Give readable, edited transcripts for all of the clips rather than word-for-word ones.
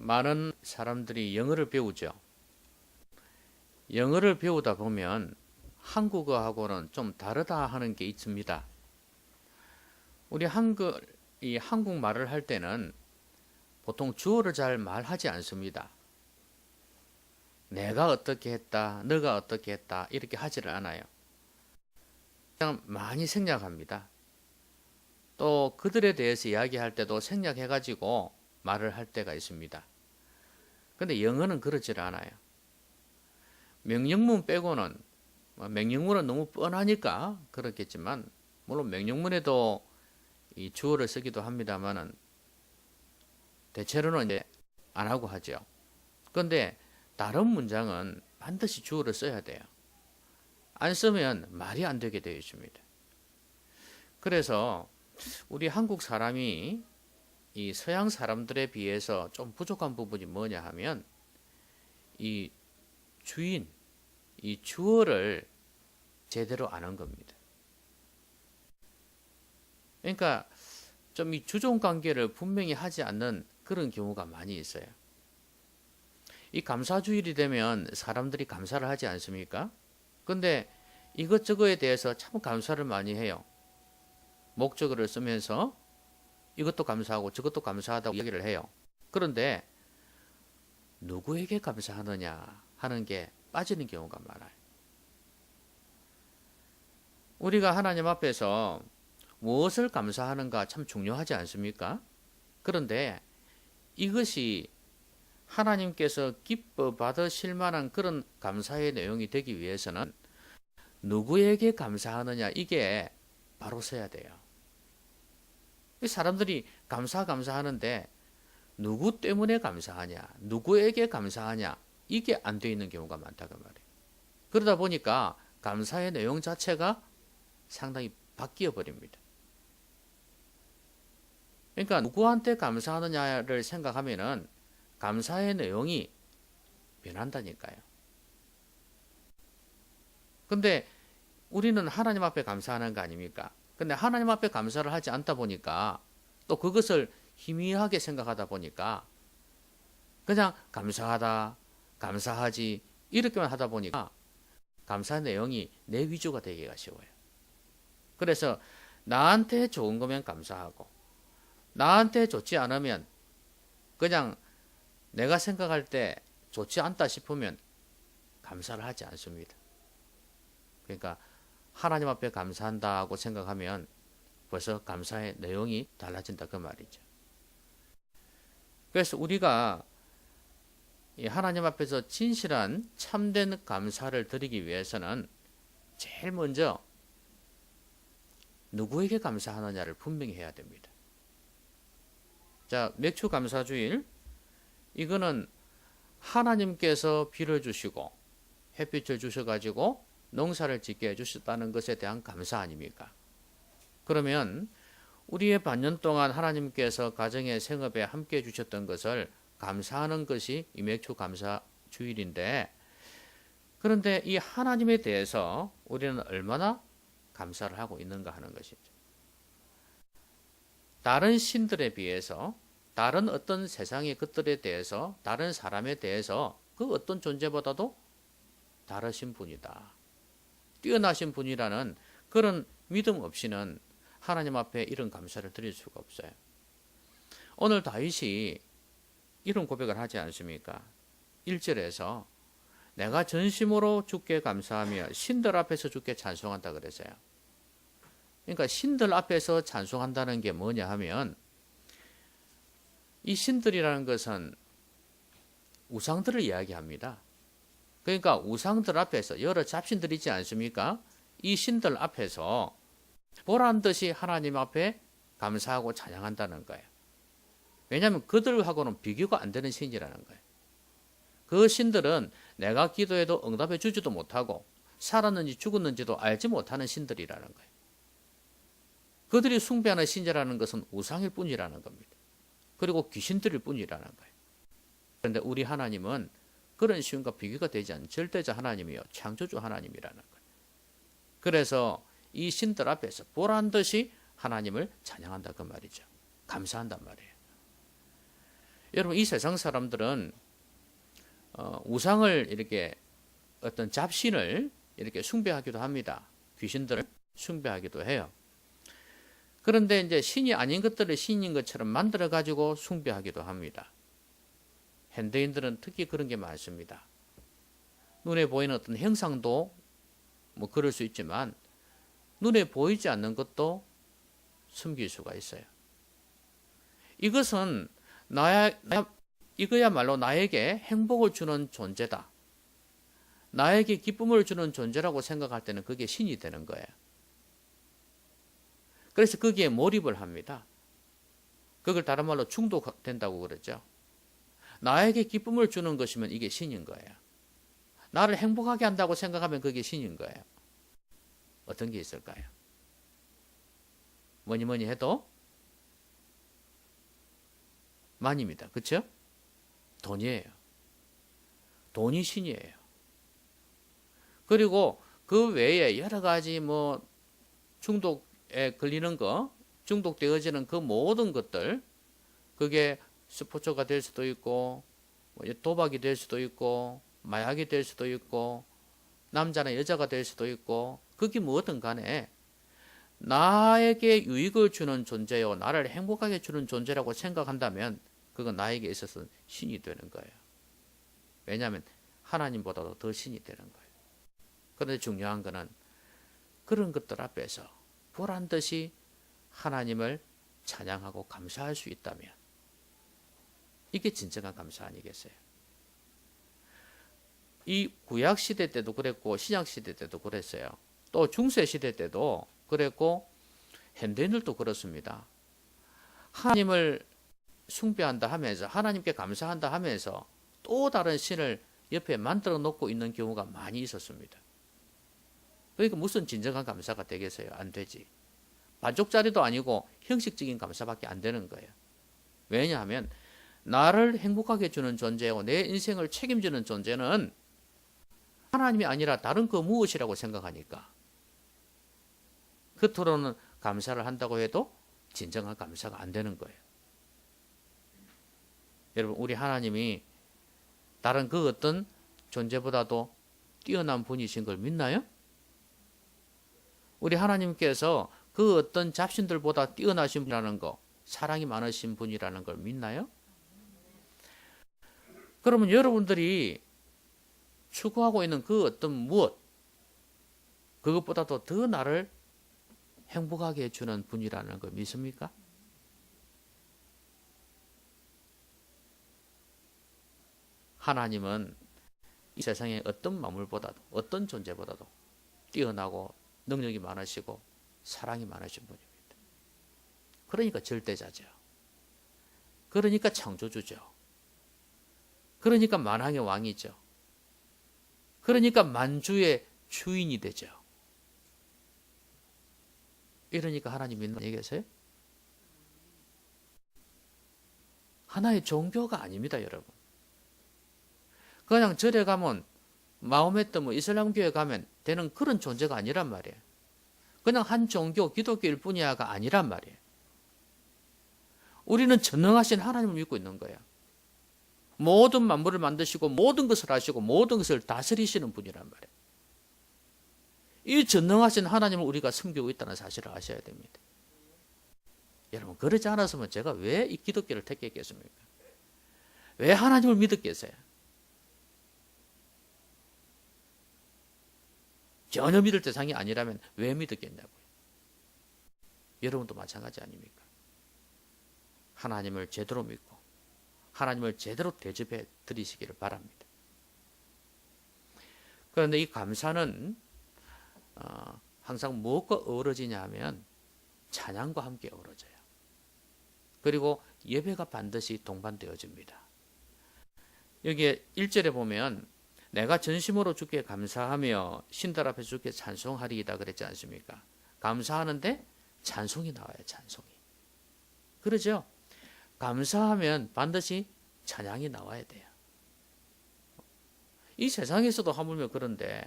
많은 사람들이 영어를 배우죠. 영어를 배우다 보면 한국어하고는 좀 다르다 하는 게 있습니다. 우리 한국말을 할 때는 보통 주어를 잘 말하지 않습니다. 내가 어떻게 했다, 너가 어떻게 했다 이렇게 하지를 않아요. 그냥 많이 생략합니다. 또 그들에 대해서 이야기할 때도 생략해가지고 말을 할 때가 있습니다. 근데 영어는 그렇지 않아요. 명령문 빼고는, 명령문은 너무 뻔하니까 그렇겠지만, 물론 명령문에도 이 주어를 쓰기도 합니다만은 대체로는 이제 안 하고 하죠. 그런데 다른 문장은 반드시 주어를 써야 돼요. 안 쓰면 말이 안 되게 되어 있습니다. 그래서 우리 한국 사람이 이 서양 사람들에 비해서 좀 부족한 부분이 뭐냐 하면 이 주인, 이 주어를 제대로 아는 겁니다. 그러니까 좀 이 주종 관계를 분명히 하지 않는 그런 경우가 많이 있어요. 이 감사주일이 되면 사람들이 감사를 하지 않습니까? 근데 이것저것에 대해서 참 감사를 많이 해요. 목적어를 쓰면서 이것도 감사하고 저것도 감사하다고 얘기를 해요. 그런데 누구에게 감사하느냐 하는 게 빠지는 경우가 많아요. 우리가 하나님 앞에서 무엇을 감사하는가 참 중요하지 않습니까? 그런데 이것이 하나님께서 기뻐 받으실 만한 그런 감사의 내용이 되기 위해서는 누구에게 감사하느냐 이게 바로 서야 돼요. 사람들이 감사하는데 누구 때문에 감사하냐, 누구에게 감사하냐 이게 안 돼 있는 경우가 많다고 말이에요. 그러다 보니까 감사의 내용 자체가 상당히 바뀌어 버립니다. 그러니까 누구한테 감사하느냐를 생각하면은 감사의 내용이 변한다니까요. 근데 우리는 하나님 앞에 감사하는 거 아닙니까? 근데 하나님 앞에 감사를 하지 않다 보니까 또 그것을 희미하게 생각하다 보니까 그냥 감사하다, 감사하지 이렇게만 하다 보니까 감사 내용이 내 위주가 되기가 쉬워요. 그래서 나한테 좋은 거면 감사하고 나한테 좋지 않으면 그냥 내가 생각할 때 좋지 않다 싶으면 감사를 하지 않습니다. 그러니까 하나님 앞에 감사한다고 생각하면 벌써 감사의 내용이 달라진다 그 말이죠. 그래서 우리가 하나님 앞에서 진실한 참된 감사를 드리기 위해서는 제일 먼저 누구에게 감사하느냐를 분명히 해야 됩니다. 자, 맥주 감사주일 이거는 하나님께서 비를 주시고 햇빛을 주셔가지고 농사를 짓게 해주셨다는 것에 대한 감사 아닙니까? 그러면 우리의 반년 동안 하나님께서 가정의 생업에 함께 해주셨던 것을 감사하는 것이 이 맥주 감사 주일인데, 그런데 이 하나님에 대해서 우리는 얼마나 감사를 하고 있는가 하는 것이죠. 다른 신들에 비해서 다른 어떤 세상의 것들에 대해서 다른 사람에 대해서 그 어떤 존재보다도 다르신 분이다, 뛰어나신 분이라는 그런 믿음 없이는 하나님 앞에 이런 감사를 드릴 수가 없어요. 오늘 다윗이 이런 고백을 하지 않습니까? 1절에서 내가 전심으로 주께 감사하며 신들 앞에서 주께 찬송한다 그랬어요. 그러니까 신들 앞에서 찬송한다는 게 뭐냐 하면 이 신들이라는 것은 우상들을 이야기합니다. 그러니까 우상들 앞에서 여러 잡신들 있지 않습니까? 이 신들 앞에서 보란 듯이 하나님 앞에 감사하고 찬양한다는 거예요. 왜냐하면 그들하고는 비교가 안 되는 신이라는 거예요. 그 신들은 내가 기도해도 응답해 주지도 못하고 살았는지 죽었는지도 알지 못하는 신들이라는 거예요. 그들이 숭배하는 신이라는 것은 우상일 뿐이라는 겁니다. 그리고 귀신들일 뿐이라는 거예요. 그런데 우리 하나님은 그런 신과 비교가 되지 않는 절대자 하나님이요 창조주 하나님이라는 거예요. 그래서 이 신들 앞에서 보란 듯이 하나님을 찬양한다 그 말이죠. 감사한단 말이에요. 여러분 이 세상 사람들은 우상을 이렇게 어떤 잡신을 이렇게 숭배하기도 합니다. 귀신들을 숭배하기도 해요. 그런데 이제 신이 아닌 것들을 신인 것처럼 만들어 가지고 숭배하기도 합니다. 현대인들은 특히 그런 게 많습니다. 눈에 보이는 어떤 형상도 뭐 그럴 수 있지만 눈에 보이지 않는 것도 숨길 수가 있어요. 이것은 이거야말로 나에게 행복을 주는 존재다. 나에게 기쁨을 주는 존재라고 생각할 때는 그게 신이 되는 거예요. 그래서 거기에 몰입을 합니다. 그걸 다른 말로 중독된다고 그러죠. 나에게 기쁨을 주는 것이면 이게 신인 거예요. 나를 행복하게 한다고 생각하면 그게 신인 거예요. 어떤 게 있을까요? 뭐니 해도 만입니다. 그렇죠? 돈이에요. 돈이 신이에요. 그리고 그 외에 여러 가지 뭐 중독에 걸리는 거, 중독되어지는 그 모든 것들, 그게 스포츠가 될 수도 있고, 도박이 될 수도 있고, 마약이 될 수도 있고, 남자나 여자가 될 수도 있고, 그게 뭐든 간에 나에게 유익을 주는 존재요, 나를 행복하게 주는 존재라고 생각한다면 그건 나에게 있어서 신이 되는 거예요. 왜냐하면 하나님보다도 더 신이 되는 거예요. 그런데 중요한 거는 그런 것들 앞에서 보란 듯이 하나님을 찬양하고 감사할 수 있다면 이게 진정한 감사 아니겠어요? 이 구약 시대 때도 그랬고 신약 시대 때도 그랬어요. 또 중세 시대 때도 그랬고 현대인들도 그렇습니다. 하나님을 숭배한다 하면서 하나님께 감사한다 하면서 또 다른 신을 옆에 만들어 놓고 있는 경우가 많이 있었습니다. 그러니까 무슨 진정한 감사가 되겠어요? 안 되지. 반쪽짜리도 아니고 형식적인 감사밖에 안 되는 거예요. 왜냐하면 나를 행복하게 주는 존재고 내 인생을 책임지는 존재는 하나님이 아니라 다른 그 무엇이라고 생각하니까 그토록은 감사를 한다고 해도 진정한 감사가 안 되는 거예요. 여러분, 우리 하나님이 다른 그 어떤 존재보다도 뛰어난 분이신 걸 믿나요? 우리 하나님께서 그 어떤 잡신들보다 뛰어나신 분이라는 거, 사랑이 많으신 분이라는 걸 믿나요? 그러면 여러분들이 추구하고 있는 그 어떤 무엇, 그것보다도 더 나를 행복하게 해주는 분이라는 걸 믿습니까? 하나님은 이 세상의 어떤 만물보다도 어떤 존재보다도 뛰어나고 능력이 많으시고 사랑이 많으신 분입니다. 그러니까 절대자죠. 그러니까 창조주죠. 그러니까 만왕의 왕이죠. 그러니까 만주의 주인이 되죠. 이러니까 하나님 믿는 얘기겠어요? 하나의 종교가 아닙니다, 여러분. 그냥 절에 가면 마호메트 뭐 이슬람교에 가면 되는 그런 존재가 아니란 말이에요. 그냥 한 종교 기독교일 뿐이야가 아니란 말이에요. 우리는 전능하신 하나님을 믿고 있는 거예요. 모든 만물을 만드시고 모든 것을 하시고 모든 것을 다스리시는 분이란 말이에요. 이 전능하신 하나님을 우리가 섬기고 있다는 사실을 아셔야 됩니다. 여러분, 그러지 않았으면 제가 왜 이 기독교를 택했겠습니까? 왜 하나님을 믿었겠어요? 전혀 믿을 대상이 아니라면 왜 믿었겠냐고요. 여러분도 마찬가지 아닙니까? 하나님을 제대로 믿고 하나님을 제대로 대접해 드리시기를 바랍니다. 그런데 이 감사는 항상 무엇과 어우러지냐 하면 찬양과 함께 어우러져요. 그리고 예배가 반드시 동반되어집니다. 여기에 1절에 보면 내가 전심으로 주께 감사하며 신들 앞에 주께 찬송하리이다 그랬지 않습니까? 감사하는데 찬송이 나와요. 찬송이. 그러죠? 감사하면 반드시 찬양이 나와야 돼요. 이 세상에서도 하물며 그런데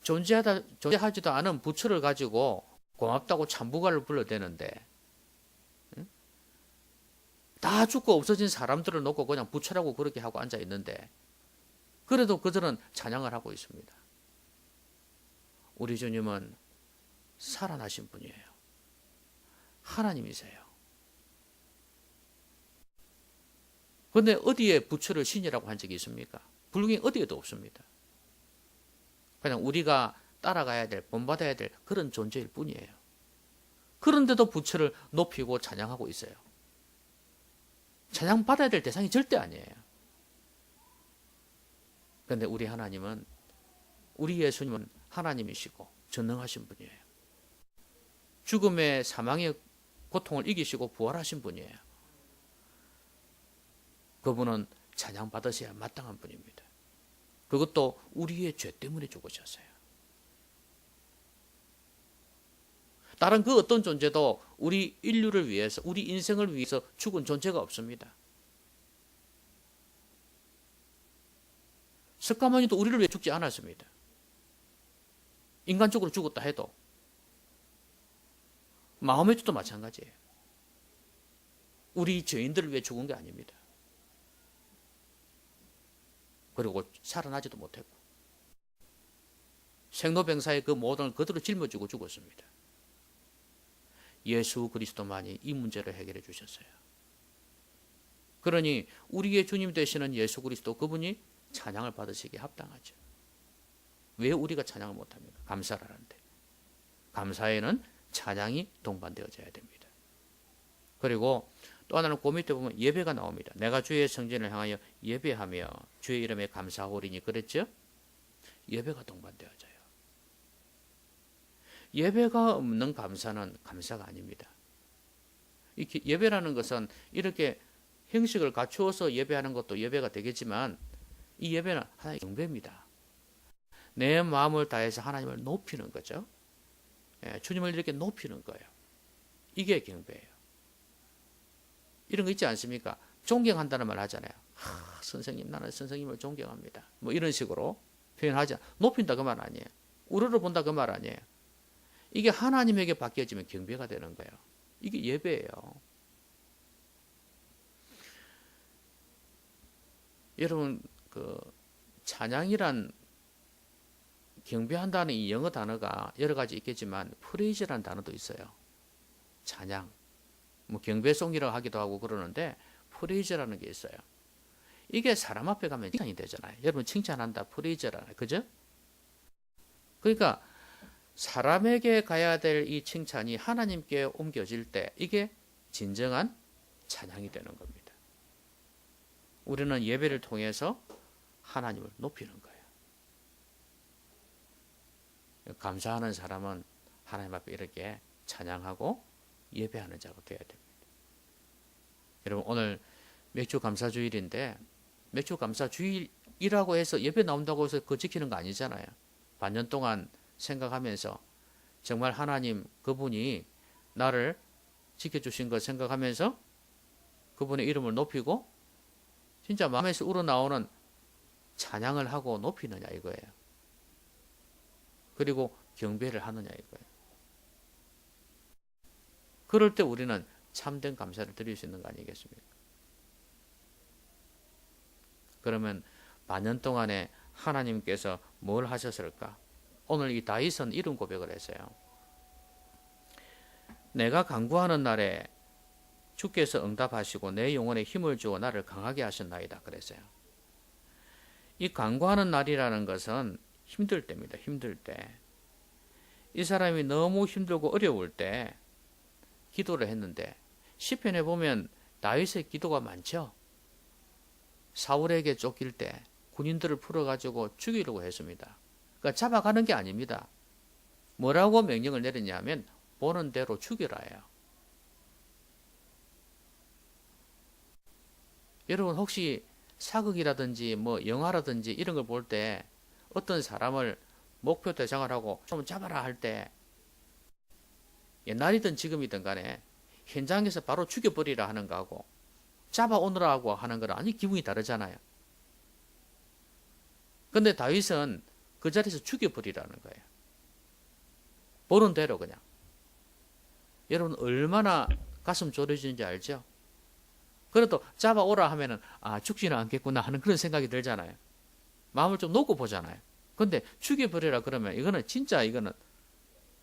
존재하지도 않은 부처를 가지고 고맙다고 참부가를 불러대는데 다 죽고 없어진 사람들을 놓고 그냥 부처라고 그렇게 하고 앉아 있는데 그래도 그들은 찬양을 하고 있습니다. 우리 주님은 살아나신 분이에요. 하나님이세요. 그런데 어디에 부처를 신이라고 한 적이 있습니까? 불경에 어디에도 없습니다. 그냥 우리가 따라가야 될, 본받아야 될 그런 존재일 뿐이에요. 그런데도 부처를 높이고 찬양하고 있어요. 찬양받아야 될 대상이 절대 아니에요. 그런데 우리 하나님은, 우리 예수님은 하나님이시고 전능하신 분이에요. 죽음의 사망의 고통을 이기시고 부활하신 분이에요. 그분은 찬양받으셔야 마땅한 분입니다. 그것도 우리의 죄 때문에 죽으셨어요. 다른 그 어떤 존재도 우리 인류를 위해서, 우리 인생을 위해서 죽은 존재가 없습니다. 석가모니도 우리를 위해 죽지 않았습니다. 인간적으로 죽었다 해도 마호메트도 마찬가지예요. 우리 죄인들을 위해 죽은 게 아닙니다. 그리고 살아나지도 못했고 생로병사의 그 모든 걸 그대로 짊어지고 죽었습니다. 예수 그리스도만이 이 문제를 해결해 주셨어요. 그러니 우리의 주님 되시는 예수 그리스도, 그분이 찬양을 받으시기에 합당하죠. 왜 우리가 찬양을 못합니까? 감사를 하는데. 감사에는 찬양이 동반되어져야 됩니다. 그리고 또 하나는 그 밑에 보면 예배가 나옵니다. 내가 주의 성전을 향하여 예배하며 주의 이름에 감사하오리니 그랬죠? 예배가 동반되어져요. 예배가 없는 감사는 감사가 아닙니다. 이렇게 예배라는 것은 이렇게 형식을 갖추어서 예배하는 것도 예배가 되겠지만 이 예배는 하나의 경배입니다. 내 마음을 다해서 하나님을 높이는 거죠. 주님을 이렇게 높이는 거예요. 이게 경배예요. 이런 거 있지 않습니까? 존경한다는 말 하잖아요. 선생님, 나는 선생님을 존경합니다. 뭐 이런 식으로 표현하지 않아요. 높인다 그 말 아니에요. 우러러 본다 그 말 아니에요. 이게 하나님에게 바뀌어지면 경배가 되는 거예요. 이게 예배예요. 여러분, 그 찬양이란, 경배한다는 이 영어 단어가 여러 가지 있겠지만 프레이즈라는 단어도 있어요. 찬양, 뭐 경배송이라고 하기도 하고 그러는데 프레이즈라는 게 있어요. 이게 사람 앞에 가면 칭찬이 되잖아요. 여러분 칭찬한다, 프레이즈라는, 그죠? 그러니까 사람에게 가야 될 이 칭찬이 하나님께 옮겨질 때 이게 진정한 찬양이 되는 겁니다. 우리는 예배를 통해서 하나님을 높이는 거예요. 감사하는 사람은 하나님 앞에 이렇게 찬양하고 예배하는 자가 되어야 됩니다. 여러분 오늘 맥주 감사주일인데 맥주 감사주일이라고 해서 예배 나온다고 해서 그거 지키는 거 아니잖아요. 반년 동안 생각하면서 정말 하나님 그분이 나를 지켜주신 것 생각하면서 그분의 이름을 높이고 진짜 마음에서 우러나오는 찬양을 하고 높이느냐 이거예요. 그리고 경배를 하느냐 이거예요. 그럴 때 우리는 참된 감사를 드릴 수 있는 거 아니겠습니까? 그러면 반년 동안에 하나님께서 뭘 하셨을까? 오늘 이 다윗은 이런 고백을 했어요. 내가 간구하는 날에 주께서 응답하시고 내 영혼에 힘을 주어 나를 강하게 하셨나이다 그랬어요. 이 간구하는 날이라는 것은 힘들 때입니다. 힘들 때. 이 사람이 너무 힘들고 어려울 때 기도를 했는데 시편에 보면 다윗의 기도가 많죠. 사울에게 쫓길 때 군인들을 풀어가지고 죽이려고 했습니다. 그러니까 잡아가는 게 아닙니다. 뭐라고 명령을 내렸냐면 보는 대로 죽여라예요. 여러분 혹시 사극이라든지 뭐 영화라든지 이런 걸 볼 때 어떤 사람을 목표 대상을 하고 좀 잡아라 할 때 옛날이든 지금이든 간에 현장에서 바로 죽여버리라 하는 거하고 잡아오느라고 하는 거랑 아니 기분이 다르잖아요. 근데 다윗은 그 자리에서 죽여버리라는 거예요. 보는 대로 그냥. 여러분 얼마나 가슴 졸여지는지 알죠? 그래도 잡아오라 하면은 죽지는 않겠구나 하는 그런 생각이 들잖아요. 마음을 좀 놓고 보잖아요. 근데 죽여버리라 그러면 이거는 진짜 이거는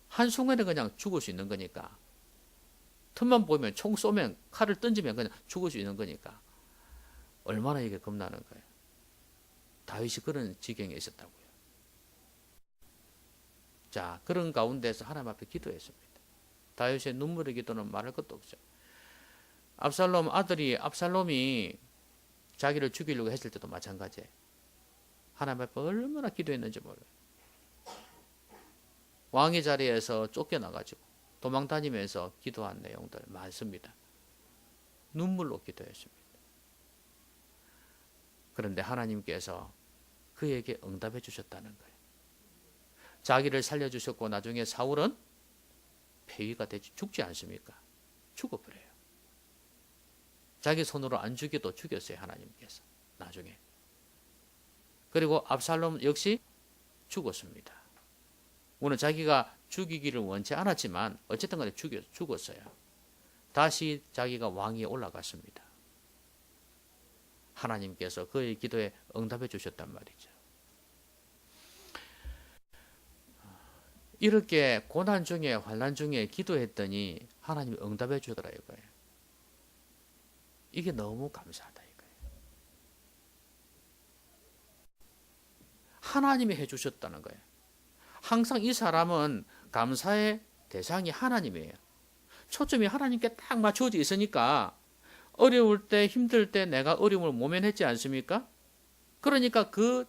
한순간에 그냥 죽을 수 있는 거니까. 틈만 보면 총 쏘면 칼을 던지면 그냥 죽을 수 있는 거니까. 얼마나 이게 겁나는 거예요. 다윗이 그런 지경에 있었다고요. 자, 그런 가운데서 하나님 앞에 기도했습니다. 다윗의 눈물의 기도는 말할 것도 없죠. 압살롬이 자기를 죽이려고 했을 때도 마찬가지예요. 하나님 앞에 얼마나 기도했는지 몰라요. 왕의 자리에서 쫓겨나가지고 도망다니면서 기도한 내용들 많습니다. 눈물로 기도했습니다. 그런데 하나님께서 그에게 응답해 주셨다는 거예요. 자기를 살려주셨고 나중에 사울은 폐위가 되지 죽지 않습니까? 죽어버려요. 자기 손으로 안 죽여도 죽였어요. 하나님께서 나중에. 그리고 압살롬 역시 죽었습니다. 물론 자기가 죽이기를 원치 않았지만 어쨌든 간에 죽었어요. 다시 자기가 왕위에 올라갔습니다. 하나님께서 그의 기도에 응답해 주셨단 말이죠. 이렇게 고난 중에 환난 중에 기도했더니 하나님이 응답해 주더라 이거예요. 이게 너무 감사하다 이거예요. 하나님이 해주셨다는 거예요. 항상 이 사람은 감사의 대상이 하나님이에요. 초점이 하나님께 딱 맞춰져 있으니까 어려울 때 힘들 때 내가 어려움을 모면했지 않습니까? 그러니까 그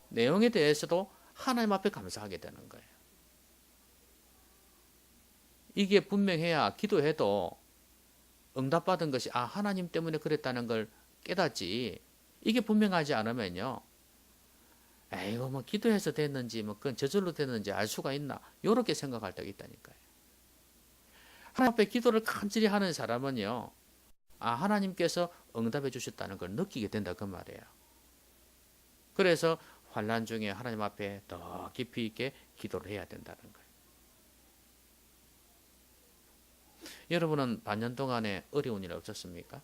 내용에 대해서도 하나님 앞에 감사하게 되는 거예요. 이게 분명해야 기도해도 응답받은 것이 하나님 때문에 그랬다는 걸 깨닫지. 이게 분명하지 않으면요. 이거 뭐 기도해서 됐는지 뭐 그건 저절로 됐는지 알 수가 있나? 이렇게 생각할 때가 있다니까요. 하나님 앞에 기도를 간절히 하는 사람은요. 하나님께서 응답해 주셨다는 걸 느끼게 된다 그 말이에요. 그래서 환난 중에 하나님 앞에 더 깊이 있게 기도를 해야 된다는 거예요. 여러분은 반년 동안에 어려운 일 없었습니까?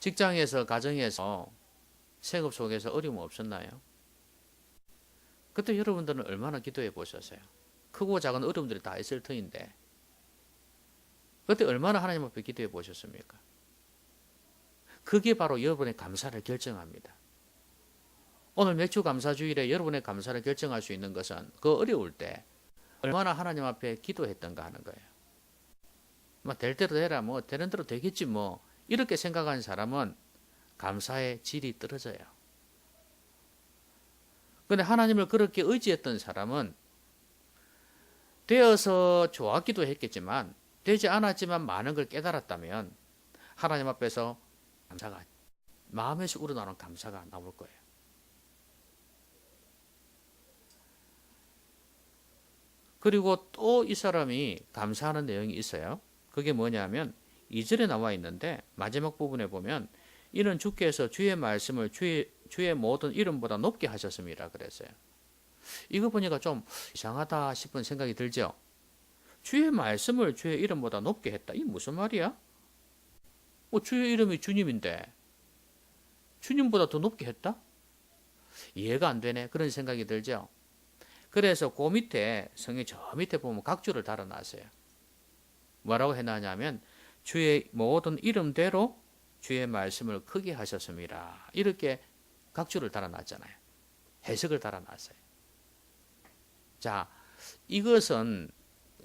직장에서 가정에서 생업 속에서 어려움 없었나요? 그때 여러분들은 얼마나 기도해 보셨어요? 크고 작은 어려움들이 다 있을 터인데 그때 얼마나 하나님 앞에 기도해 보셨습니까? 그게 바로 여러분의 감사를 결정합니다. 오늘 맥주 감사주일에 여러분의 감사를 결정할 수 있는 것은 그 어려울 때 얼마나 하나님 앞에 기도했던가 하는 거예요. 될 대로 되라, 되는 대로 되겠지 이렇게 생각하는 사람은 감사의 질이 떨어져요. 그런데 하나님을 그렇게 의지했던 사람은 되어서 좋았기도 했겠지만 되지 않았지만 많은 걸 깨달았다면 하나님 앞에서 감사가 마음에서 우러나오는 감사가 나올 거예요. 그리고 또 이 사람이 감사하는 내용이 있어요. 그게 뭐냐면 2절에 나와 있는데 마지막 부분에 보면 이는 주께서 주의 말씀을 주의 모든 이름보다 높게 하셨습니다. 그랬어요. 이거 보니까 좀 이상하다 싶은 생각이 들죠. 주의 말씀을 주의 이름보다 높게 했다. 이게 무슨 말이야? 주의 이름이 주님인데 주님보다 더 높게 했다? 이해가 안 되네. 그런 생각이 들죠. 그래서 그 밑에 성경 저 밑에 보면 각주를 달아놨어요. 뭐라고 해놨냐면 주의 모든 이름대로 주의 말씀을 크게 하셨습니다. 이렇게 각주를 달아놨잖아요. 해석을 달아놨어요. 자, 이것은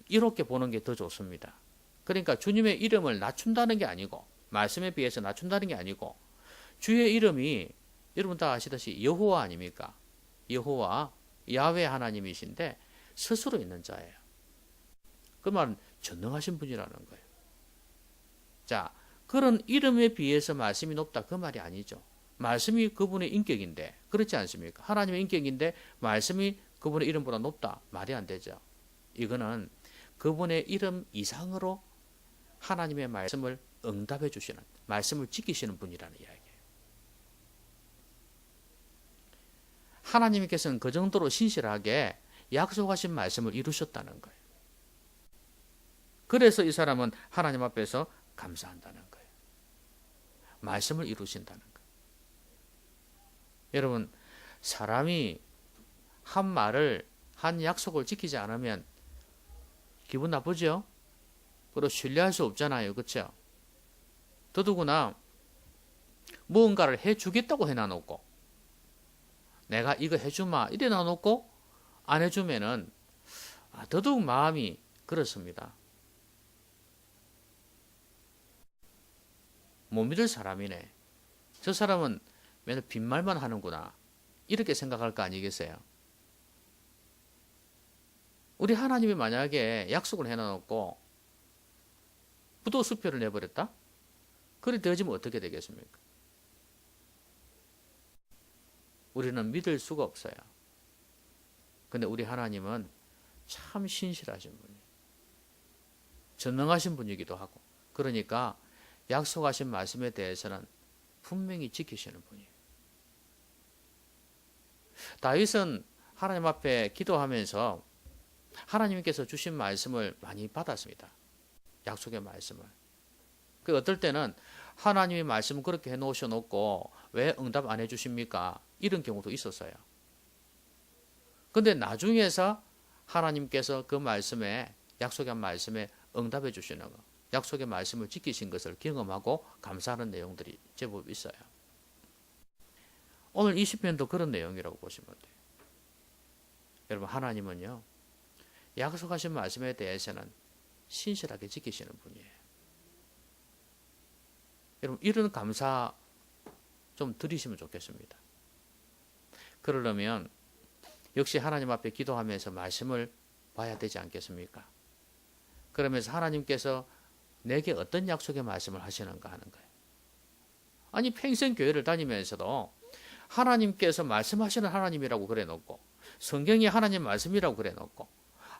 이렇게 보는 게 더 좋습니다. 그러니까 주님의 이름을 낮춘다는 게 아니고 말씀에 비해서 낮춘다는 게 아니고 주의 이름이 여러분 다 아시듯이 여호와 아닙니까? 여호와 야훼 하나님이신데 스스로 있는 자예요. 그 말은 전능하신 분이라는 거예요. 자, 그런 이름에 비해서 말씀이 높다 그 말이 아니죠. 말씀이 그분의 인격인데 그렇지 않습니까? 하나님의 인격인데 말씀이 그분의 이름보다 높다 말이 안 되죠. 이거는 그분의 이름 이상으로 하나님의 말씀을 응답해 주시는 말씀을 지키시는 분이라는 이야기예요. 하나님께서는 그 정도로 신실하게 약속하신 말씀을 이루셨다는 거예요. 그래서 이 사람은 하나님 앞에서 감사한다는 거예요. 말씀을 이루신다는 거예요. 여러분, 사람이 한 말을, 한 약속을 지키지 않으면 기분 나쁘죠? 그리고 신뢰할 수 없잖아요. 그렇죠? 더더구나 무언가를 해주겠다고 해놔놓고 내가 이거 해주마 이래 놔놓고 안 해주면은 더더욱 마음이 그렇습니다. 못 믿을 사람이네. 저 사람은 맨날 빈말만 하는구나. 이렇게 생각할 거 아니겠어요? 우리 하나님이 만약에 약속을 해놔놓고 부도수표를 내버렸다? 그리 되어지면 어떻게 되겠습니까? 우리는 믿을 수가 없어요. 근데 우리 하나님은 참 신실하신 분이에요. 전능하신 분이기도 하고, 그러니까 약속하신 말씀에 대해서는 분명히 지키시는 분이에요. 다윗은 하나님 앞에 기도하면서 하나님께서 주신 말씀을 많이 받았습니다. 약속의 말씀을. 그 어떨 때는 하나님의 말씀을 그렇게 해놓으셔 놓고 왜 응답 안 해주십니까? 이런 경우도 있었어요. 근데 나중에서 하나님께서 그 말씀에, 약속의 말씀에 응답해 주시는 거, 약속의 말씀을 지키신 것을 경험하고 감사하는 내용들이 제법 있어요. 오늘 20편도 그런 내용이라고 보시면 돼요. 여러분, 하나님은요, 약속하신 말씀에 대해서는 신실하게 지키시는 분이에요. 여러분, 이런 감사 좀 드리시면 좋겠습니다. 그러려면 역시 하나님 앞에 기도하면서 말씀을 봐야 되지 않겠습니까? 그러면서 하나님께서 내게 어떤 약속의 말씀을 하시는가 하는 거예요. 아니, 평생 교회를 다니면서도 하나님께서 말씀하시는 하나님이라고 그래 놓고, 성경이 하나님 말씀이라고 그래 놓고,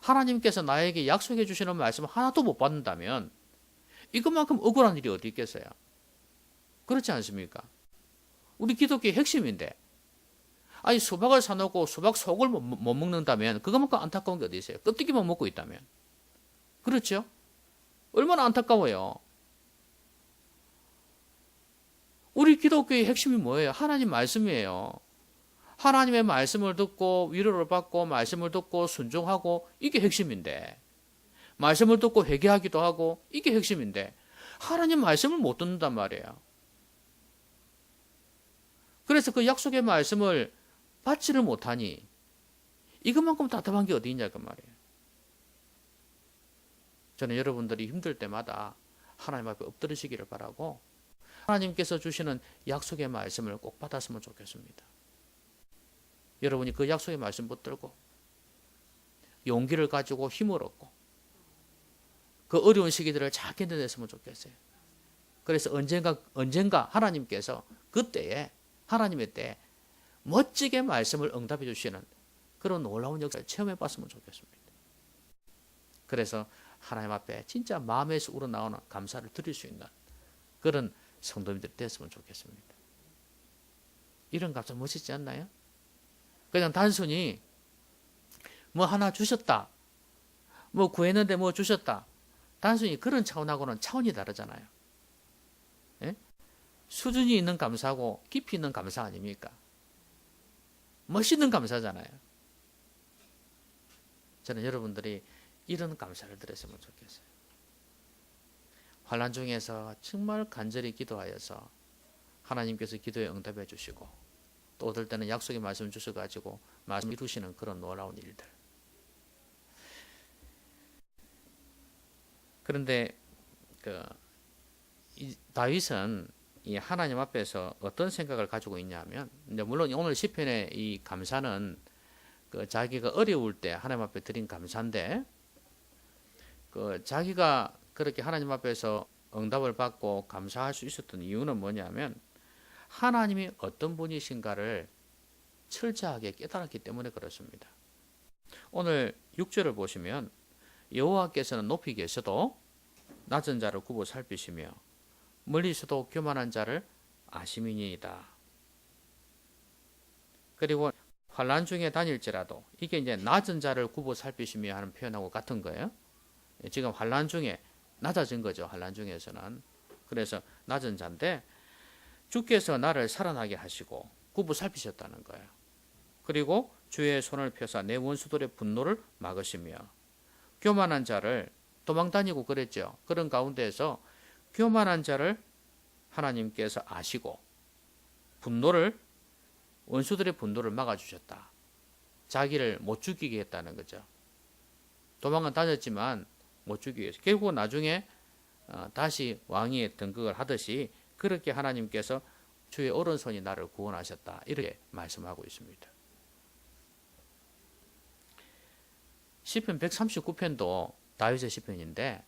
하나님께서 나에게 약속해 주시는 말씀 하나도 못 받는다면 이것만큼 억울한 일이 어디 있겠어요? 그렇지 않습니까? 우리 기독교의 핵심인데, 아니, 수박을 사놓고 수박 속을 못 먹는다면 그것만큼 안타까운 게 어디 있어요? 껍데기만 먹고 있다면. 그렇죠? 얼마나 안타까워요. 우리 기독교의 핵심이 뭐예요? 하나님 말씀이에요. 하나님의 말씀을 듣고 위로를 받고 말씀을 듣고 순종하고, 이게 핵심인데, 말씀을 듣고 회개하기도 하고, 이게 핵심인데 하나님 말씀을 못 듣는단 말이에요. 그래서 그 약속의 말씀을 받지를 못하니 이것만큼 답답한 게 어디 있냐 그 말이에요. 저는 여러분들이 힘들 때마다 하나님 앞에 엎드리시기를 바라고, 하나님께서 주시는 약속의 말씀을 꼭 받았으면 좋겠습니다. 여러분이 그 약속의 말씀 붙들고 용기를 가지고 힘을 얻고 그 어려운 시기들을 잘 견뎌냈으면 좋겠어요. 그래서 언젠가 하나님께서 그때에, 하나님의 때에 멋지게 말씀을 응답해 주시는 그런 놀라운 역사를 체험해 봤으면 좋겠습니다. 그래서 하나님 앞에 진짜 마음에서 우러나오는 감사를 드릴 수 있는 그런 성도님들이 됐으면 좋겠습니다. 이런 감사 멋있지 않나요? 그냥 단순히 뭐 하나 주셨다, 뭐 구했는데 뭐 주셨다, 단순히 그런 차원하고는 차원이 다르잖아요. 예? 수준이 있는 감사고 깊이 있는 감사 아닙니까? 멋있는 감사잖아요. 저는 여러분들이 이런 감사를 드렸으면 좋겠어요. 환난 중에서 정말 간절히 기도하여서 하나님께서 기도에 응답해 주시고, 또 어떨 때는 약속의 말씀 주셔가지고 말씀 이루시는 그런 놀라운 일들. 그런데 다윗은 이 하나님 앞에서 어떤 생각을 가지고 있냐면, 물론 오늘 시편의 이 감사는 자기가 어려울 때 하나님 앞에 드린 감사인데, 자기가 그렇게 하나님 앞에서 응답을 받고 감사할 수 있었던 이유는 뭐냐면, 하나님이 어떤 분이신가를 철저하게 깨달았기 때문에 그렇습니다. 오늘 6절을 보시면, 여호와께서는 높이 계셔도 낮은 자를 굽어 살피시며 멀리서도 교만한 자를 아심이니이다. 그리고 환난 중에 다닐지라도, 이게 이제 낮은 자를 굽어 살피시며 하는 표현하고 같은 거예요. 지금 환난 중에 낮아진 거죠. 환란 중에서는. 그래서 낮은 자인데 주께서 나를 살아나게 하시고 구부 살피셨다는 거예요. 그리고 주의 손을 펴사 내 원수들의 분노를 막으시며 교만한 자를 도망 다니고 그랬죠. 그런 가운데에서 교만한 자를 하나님께서 아시고 원수들의 분노를 막아주셨다. 자기를 못 죽이게 했다는 거죠. 도망은 다녔지만 못 죽이게 해서 결국 나중에 다시 왕위에 등극을 하듯이 그렇게 하나님께서 주의 오른손이 나를 구원하셨다. 이렇게 말씀하고 있습니다. 시편 139편도 다윗의 시편인데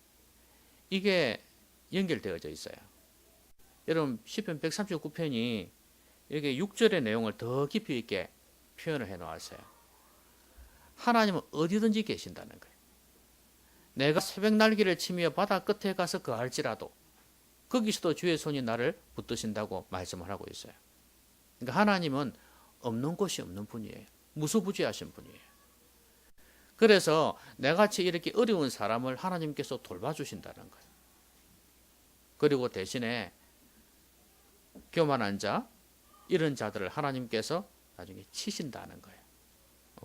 이게 연결되어져 있어요. 여러분 시편 139편이 이렇게 6절의 내용을 더 깊이 있게 표현을 해 놓았어요. 하나님은 어디든지 계신다는 거예요. 내가 새벽 날개를 치며 바다 끝에 가서 거할지라도 거기서도 주의 손이 나를 붙드신다고 말씀을 하고 있어요. 그러니까 하나님은 없는 곳이 없는 분이에요. 무소부지하신 분이에요. 그래서 내같이 이렇게 어려운 사람을 하나님께서 돌봐주신다는 거예요. 그리고 대신에 교만한 자, 이런 자들을 하나님께서 나중에 치신다는 거예요.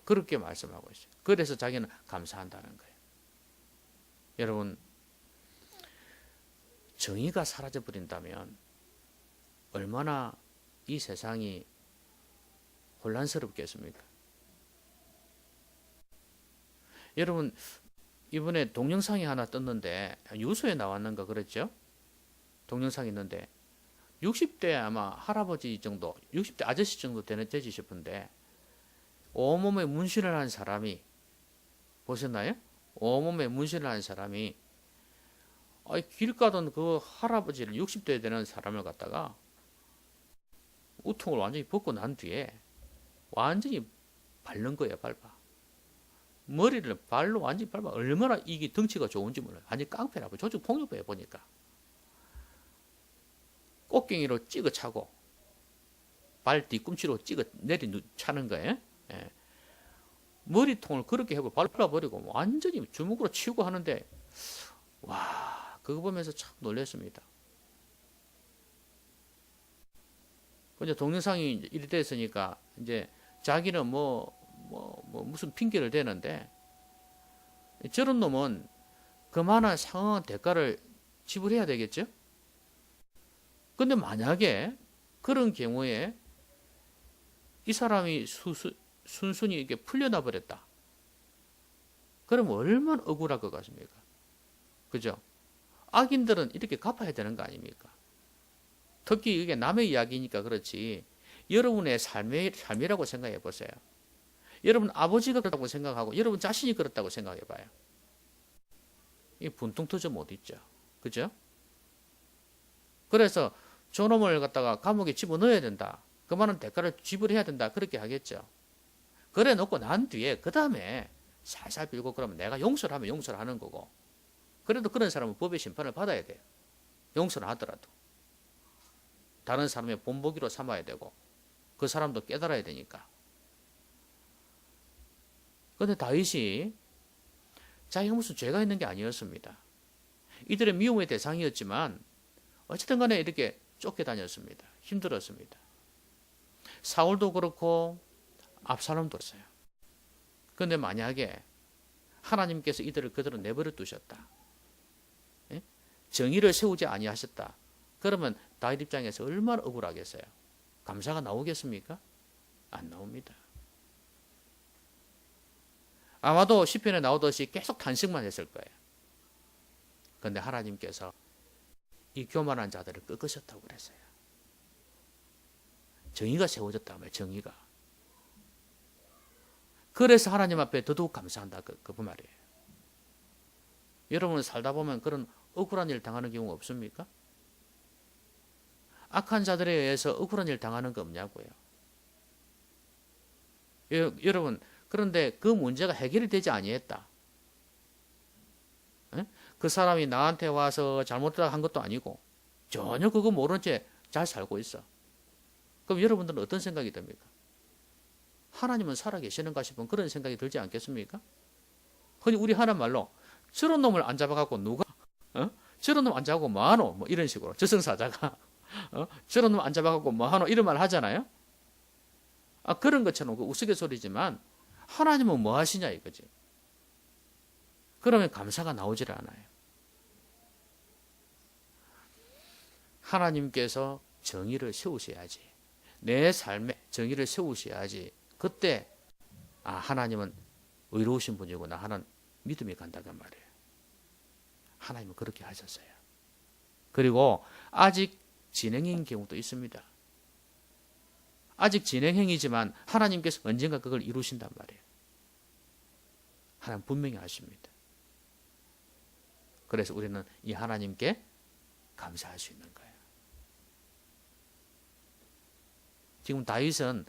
그렇게 말씀하고 있어요. 그래서 자기는 감사한다는 거예요. 여러분, 정의가 사라져버린다면 얼마나 이 세상이 혼란스럽겠습니까? 여러분, 이번에 동영상이 하나 떴는데 유소에 나왔는가 그랬죠? 동영상이 있는데 60대 아마 할아버지 정도, 60대 아저씨 정도 되지 싶은데 온몸에 문신을 한 사람이 보셨나요? 온몸에 문신을 한 사람이 길 가던 그 할아버지를 60대 되는 사람을 갖다가 우통을 완전히 벗고 난 뒤에 완전히 밟는 거예요. 밟아. 머리를 발로 완전히 밟아. 얼마나 이게 덩치가 좋은지 몰라요. 완전히 깡패라고. 조직 폭력배에 보니까. 꽃갱이로 찍어 차고 발 뒤꿈치로 찍어 내리 차는 거예요. 예. 머리통을 그렇게 하고 밟아버리고 완전히 주먹으로 치고 하는데 와, 그거 보면서 참 놀랐습니다. 근데 동영상이 이리 됐으니까 이제 자기는 무슨 핑계를 대는데 저런 놈은 그만한 상황한 대가를 지불해야 되겠죠? 근데 만약에 그런 경우에 이 사람이 순순히 이렇게 풀려나 버렸다. 그럼 얼마나 억울할 것 같습니까? 그죠? 악인들은 이렇게 갚아야 되는 거 아닙니까? 특히 이게 남의 이야기니까 그렇지 여러분의 삶이라고 생각해 보세요. 여러분 아버지가 그렇다고 생각하고 여러분 자신이 그렇다고 생각해 봐요. 이 분통 터져 못 있죠. 그죠? 그래서 저놈을 갖다가 감옥에 집어넣어야 된다. 그만한 대가를 지불해야 된다. 그렇게 하겠죠. 그래 놓고 난 뒤에 그 다음에 살살 빌고 그러면 내가 용서를 하면 용서를 하는 거고 그래도 그런 사람은 법의 심판을 받아야 돼요. 용서를 하더라도. 다른 사람의 본보기로 삼아야 되고 그 사람도 깨달아야 되니까. 그런데 다윗이 자기가 무슨 죄가 있는 게 아니었습니다. 이들의 미움의 대상이었지만 어쨌든 간에 이렇게 쫓겨다녔습니다. 힘들었습니다. 사울도 그렇고 압살롬도 그랬어요. 그런데 만약에 하나님께서 이들을 그대로 내버려 두셨다. 예? 정의를 세우지 아니하셨다. 그러면 다윗 입장에서 얼마나 억울하겠어요. 감사가 나오겠습니까? 안 나옵니다. 아마도 시편에 나오듯이 계속 탄식만 했을 거예요. 그런데 하나님께서 이 교만한 자들을 꺾으셨다고 그랬어요. 정의가 세워졌단 말이에요. 정의가. 그래서 하나님 앞에 더더욱 감사한다. 그 말이에요. 여러분 살다 보면 그런 억울한 일 당하는 경우 없습니까? 악한 자들에 의해서 억울한 일 당하는 거 없냐고요. 여러분 그런데 그 문제가 해결이 되지 아니했다. 그 사람이 나한테 와서 잘못하다 한 것도 아니고 전혀 그거 모른 채 잘 살고 있어. 그럼 여러분들은 어떤 생각이 듭니까? 하나님은 살아계시는가 싶은 그런 생각이 들지 않겠습니까? 흔히 우리 하는 말로 저런 놈을 안 잡아갖고 누가 저런 놈 안 잡고 뭐하노? 뭐 이런 식으로 저승사자가 저런 놈 안 잡아갖고 뭐하노? 이런 말 하잖아요. 그런 것처럼 그 우스갯소리지만 하나님은 뭐 하시냐 이거지. 그러면 감사가 나오질 않아요. 하나님께서 정의를 세우셔야지. 내 삶에 정의를 세우셔야지. 그때 하나님은 의로우신 분이구나 하는 믿음이 간다는 말이에요. 하나님은 그렇게 하셨어요. 그리고 아직 진행인 경우도 있습니다. 아직 진행형이지만 하나님께서 언젠가 그걸 이루신단 말이에요. 하나님 분명히 아십니다. 그래서 우리는 이 하나님께 감사할 수 있는 거예요. 지금 다윗은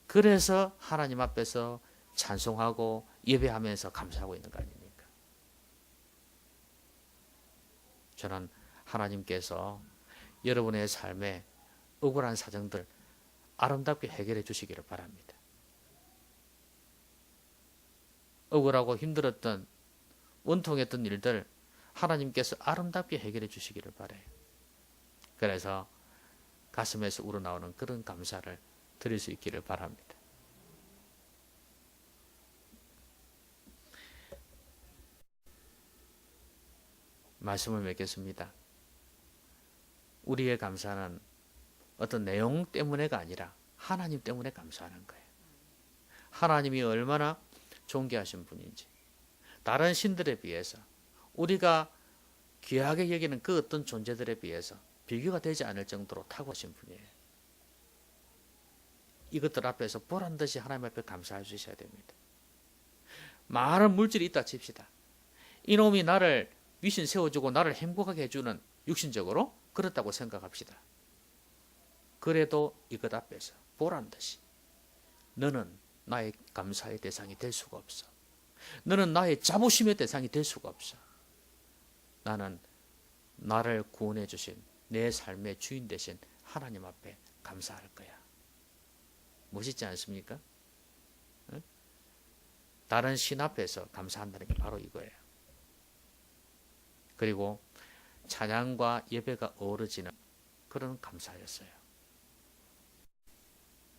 그래서 하나님 앞에서 찬송하고 예배하면서 감사하고 있는 거 아닙니까? 저는 하나님께서 여러분의 삶에 억울한 사정들 아름답게 해결해 주시기를 바랍니다. 억울하고 힘들었던 원통했던 일들 하나님께서 아름답게 해결해 주시기를 바라요. 그래서 가슴에서 우러나오는 그런 감사를 드릴 수 있기를 바랍니다. 말씀을 맺겠습니다. 우리의 감사는 어떤 내용 때문에가 아니라 하나님 때문에 감사하는 거예요. 하나님이 얼마나 존귀하신 분인지, 다른 신들에 비해서 우리가 귀하게 여기는 그 어떤 존재들에 비해서 비교가 되지 않을 정도로 탁월하신 분이에요. 이것들 앞에서 보란듯이 하나님 앞에 감사할 수 있어야 됩니다. 많은 물질이 있다 칩시다. 이놈이 나를 위신 세워주고 나를 행복하게 해주는 육신적으로 그렇다고 생각합시다. 그래도 이것 앞에서 보란듯이 너는 나의 감사의 대상이 될 수가 없어. 너는 나의 자부심의 대상이 될 수가 없어. 나는 나를 구원해 주신 내 삶의 주인 되신 하나님 앞에 감사할 거야. 멋있지 않습니까? 다른 신 앞에서 감사한다는 게 바로 이거예요. 그리고 찬양과 예배가 어우러지는 그런 감사였어요.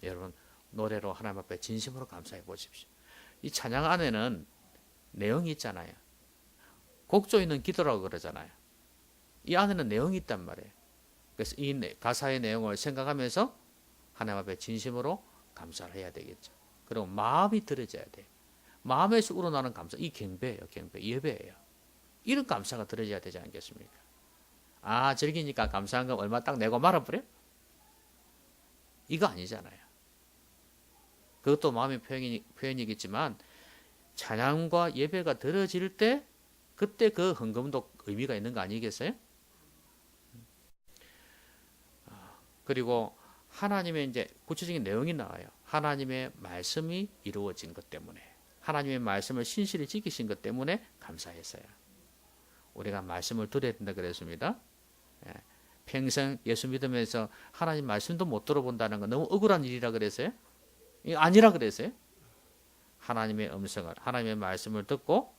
여러분 노래로 하나님 앞에 진심으로 감사해 보십시오. 이 찬양 안에는 내용이 있잖아요. 곡조 있는 기도라고 그러잖아요. 이 안에는 내용이 있단 말이에요. 그래서 이 가사의 내용을 생각하면서 하나님 앞에 진심으로 감사를 해야 되겠죠. 그리고 마음이 들어져야 돼요. 마음에서 우러나는 감사, 이 경배예요. 경배, 예배예요. 이런 감사가 들어져야 되지 않겠습니까? 즐기니까 감사한 거 얼마 딱 내고 말아버려? 이거 아니잖아요. 그것도 마음의 표현이겠지만 찬양과 예배가 들어질 때 그때 그 헌금도 의미가 있는 거 아니겠어요? 그리고 하나님의 이제 구체적인 내용이 나와요. 하나님의 말씀이 이루어진 것 때문에, 하나님의 말씀을 신실히 지키신 것 때문에 감사했어요. 우리가 말씀을 들어야 된다 그랬습니다. 평생 예수 믿으면서 하나님 말씀도 못 들어본다는 건 너무 억울한 일이라 그랬어요? 이거 아니라 그랬어요? 하나님의 음성을, 하나님의 말씀을 듣고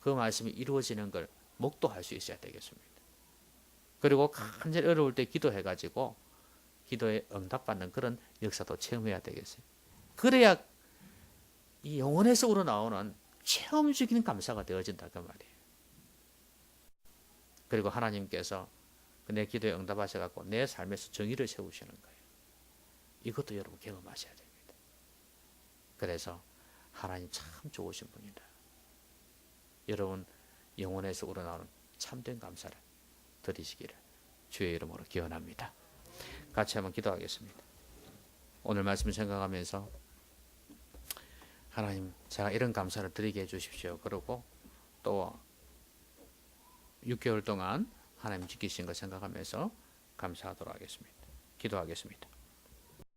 그 말씀이 이루어지는 걸 목도할 수 있어야 되겠습니다. 그리고 간절히 어려울 때 기도해가지고 기도에 응답받는 그런 역사도 체험해야 되겠어요. 그래야 이 영혼에서 우러나오는 체험적인 감사가 되어진다 그 말이에요. 그리고 하나님께서 내 기도에 응답하셔서 내 삶에서 정의를 세우시는 거예요. 이것도 여러분 경험하셔야 됩니다. 그래서 하나님 참 좋으신 분이다. 여러분 영혼에서 우러나오는 참된 감사를 드리시기를 주의 이름으로 기원합니다. 같이 한번 기도하겠습니다. 오늘 말씀 생각하면서 하나님 제가 이런 감사를 드리게 해주십시오. 그리고 또 6개월 동안 하나님 지키신 것 생각하면서 감사하도록 하겠습니다. 기도하겠습니다.